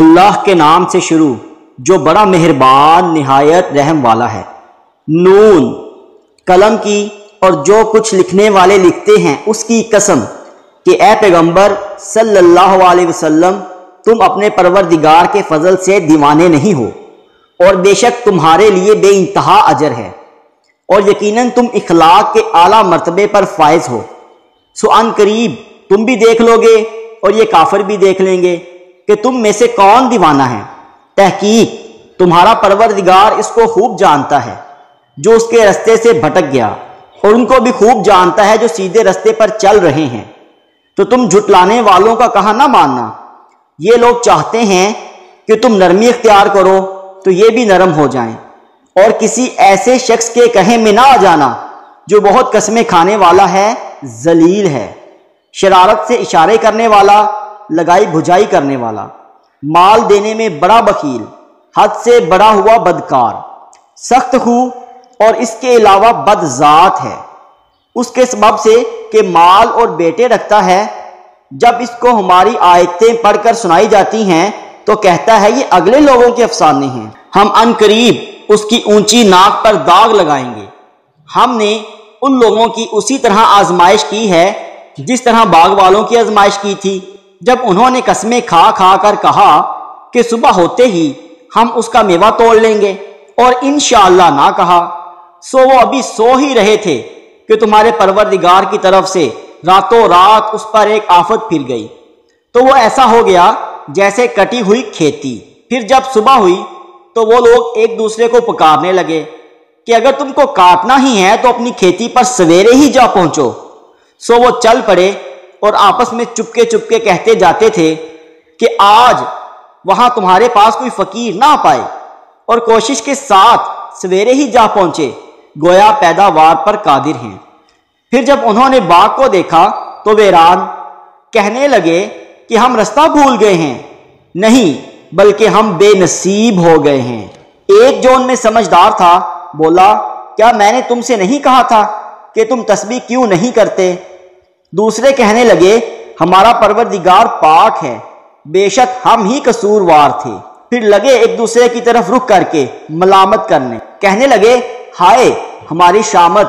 اللہ کے نام سے شروع جو بڑا مہربان نہایت رحم والا ہے۔ نون، قلم کی اور جو کچھ لکھنے والے لکھتے ہیں اس کی قسم کہ اے پیغمبر صلی اللہ علیہ وسلم، تم اپنے پروردگار کے فضل سے دیوانے نہیں ہو، اور بے شک تمہارے لیے بے انتہا اجر ہے، اور یقیناً تم اخلاق کے اعلیٰ مرتبے پر فائز ہو۔ سو ان قریب تم بھی دیکھ لو گے اور یہ کافر بھی دیکھ لیں گے کہ تم میں سے کون دیوانہ ہے۔ تحقیق تمہارا پروردگار اس کو خوب جانتا ہے جو اس کے رستے سے بھٹک گیا، اور ان کو بھی خوب جانتا ہے جو سیدھے رستے پر چل رہے ہیں۔ تو تم جھٹلانے والوں کا کہا نہ ماننا۔ یہ لوگ چاہتے ہیں کہ تم نرمی اختیار کرو تو یہ بھی نرم ہو جائیں، اور کسی ایسے شخص کے کہے میں نہ آ جانا جو بہت قسمیں کھانے والا ہے، ذلیل ہے، شرارت سے اشارے کرنے والا، لگائی بھجائی کرنے والا، مال دینے میں بڑا بخیل، حد سے بڑا ہوا بدکار، سخت خو، اور اس کے علاوہ بد ذات ہے۔ اس کے سبب سے کہ مال اور بیٹے رکھتا ہے، جب اس کو ہماری آیتیں پڑھ کر سنائی جاتی ہیں تو کہتا ہے یہ اگلے لوگوں کے افسانے ہیں، ہم ان قریب اس کی اونچی ناک پر داغ لگائیں گے۔ ہم نے ان لوگوں کی اسی طرح آزمائش کی ہے جس طرح باغ والوں کی آزمائش کی تھی، جب انہوں نے قسمیں کھا کھا کر کہا کہ صبح ہوتے ہی ہم اس کا میوہ توڑ لیں گے، اور انشاءاللہ نہ کہا، سو وہ ابھی سو ہی رہے تھے کہ تمہارے پروردگار کی طرف سے راتوں رات اس پر ایک آفت پھر گئی، تو وہ ایسا ہو گیا جیسے کٹی ہوئی کھیتی۔ پھر جب صبح ہوئی تو وہ لوگ ایک دوسرے کو پکارنے لگے کہ اگر تم کو کاٹنا ہی ہے تو اپنی کھیتی پر سویرے ہی جا پہنچو۔ سو وہ چل پڑے اور آپس میں چپکے چپکے کہتے جاتے تھے کہ آج وہاں تمہارے پاس کوئی فقیر نہ پائے، اور کوشش کے ساتھ سویرے ہی جا پہنچے، گویا پیداوار پر قادر ہیں۔ پھر جب انہوں نے باغ کو دیکھا تو ویران کہنے لگے کہ ہم رستہ بھول گئے ہیں، نہیں بلکہ ہم بے نصیب ہو گئے ہیں۔ ایک جو ان میں سمجھدار تھا بولا، کیا میں نے تم سے نہیں کہا تھا کہ تم تسبیح کیوں نہیں کرتے؟ دوسرے کہنے لگے، ہمارا پروردگار پاک ہے، بے شک ہم ہی قصوروار تھے۔ پھر لگے ایک دوسرے کی طرف رخ کر کے ملامت کرنے، کہنے لگے، ہائے ہماری شامت،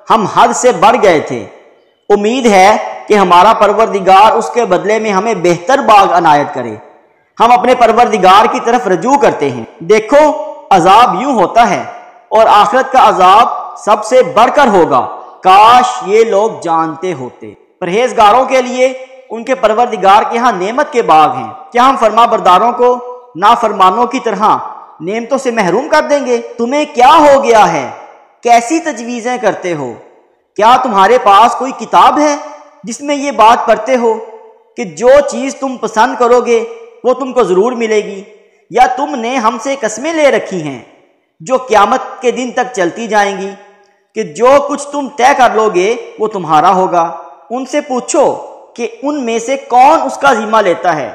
ہم حد سے بڑھ گئے تھے۔ امید ہے کہ ہمارا پروردگار اس کے بدلے میں ہمیں بہتر باغ عنایت کرے۔ ہم اپنے پروردگار کی طرف رجوع کرتے ہیں۔ دیکھو عذاب یوں ہوتا ہے، اور آخرت کا عذاب سب سے بڑھ کر ہوگا، کاش یہ لوگ جانتے ہوتے۔ پرہیزگاروں کے لیے ان کے پروردگار کے ہاں نعمت کے باغ ہیں۔ کیا ہم فرما برداروں کو نافرمانوں کی طرح نعمتوں سے محروم کر دیں گے؟ تمہیں کیا ہو گیا ہے؟ کیسی تجویزیں کرتے ہو؟ کیا تمہارے پاس کوئی کتاب ہے جس میں یہ بات پڑھتے ہو کہ جو چیز تم پسند کرو گے وہ تم کو ضرور ملے گی؟ یا تم نے ہم سے قسمیں لے رکھی ہیں جو قیامت کے دن تک چلتی جائیں گی کہ جو کچھ تم طے کر لو گے وہ تمہارا ہوگا؟ ان سے پوچھو کہ ان میں سے کون اس کا ذمہ لیتا ہے؟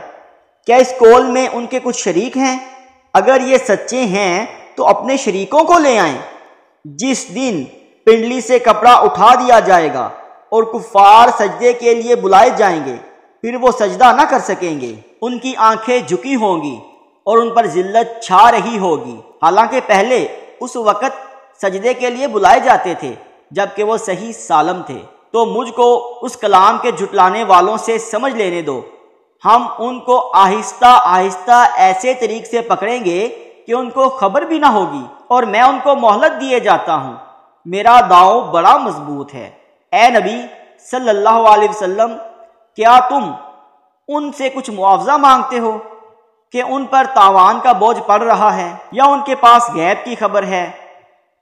کیا اس قول میں ان کے کچھ شریک ہیں؟ اگر یہ سچے ہیں تو اپنے شریکوں کو لے آئیں۔ جس دن پنڈلی سے کپڑا اٹھا دیا جائے گا اور کفار سجدے کے لیے بلائے جائیں گے، پھر وہ سجدہ نہ کر سکیں گے، ان کی آنکھیں جھکی ہوں گی اور ان پر ذلت چھا رہی ہوگی، حالانکہ پہلے اس وقت سجدے کے لیے بلائے جاتے تھے جبکہ وہ صحیح سالم تھے۔ تو مجھ کو اس کلام کے جھٹلانے والوں سے سمجھ لینے دو، ہم ان کو آہستہ آہستہ ایسے طریق سے پکڑیں گے کہ ان کو خبر بھی نہ ہوگی، اور میں ان کو مہلت دیے جاتا ہوں، میرا داؤ بڑا مضبوط ہے۔ اے نبی صلی اللہ علیہ وسلم، کیا تم ان سے کچھ معاوضہ مانگتے ہو کہ ان پر تاوان کا بوجھ پڑ رہا ہے، یا ان کے پاس غیب کی خبر ہے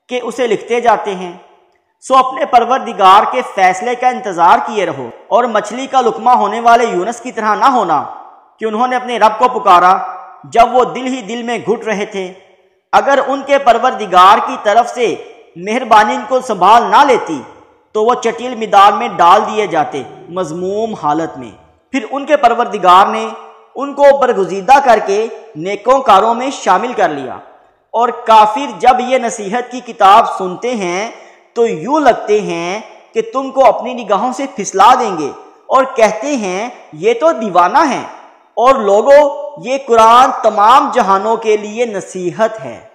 کہ اسے لکھتے جاتے ہیں؟ سو اپنے پروردگار کے فیصلے کا انتظار کیے رہو، اور مچھلی کا لقمہ ہونے والے یونس کی طرح نہ ہونا کہ انہوں نے اپنے رب کو پکارا جب وہ دل ہی دل میں گھٹ رہے تھے۔ اگر ان کے پروردگار کی طرف سے مہربانی ان کو سنبھال نہ لیتی تو وہ چٹیل میدان میں ڈال دیے جاتے، مذموم حالت میں۔ پھر ان کے پروردگار نے ان کو برگزیدہ کر کے نیکوں کاروں میں شامل کر لیا، اور کافر جب یہ نصیحت کی کتاب سنتے ہیں تو یوں لگتے ہیں کہ تم کو اپنی نگاہوں سے پھسلا دیں گے، اور کہتے ہیں یہ تو دیوانہ ہیں، اور لوگوں یہ قرآن تمام جہانوں کے لیے نصیحت ہے۔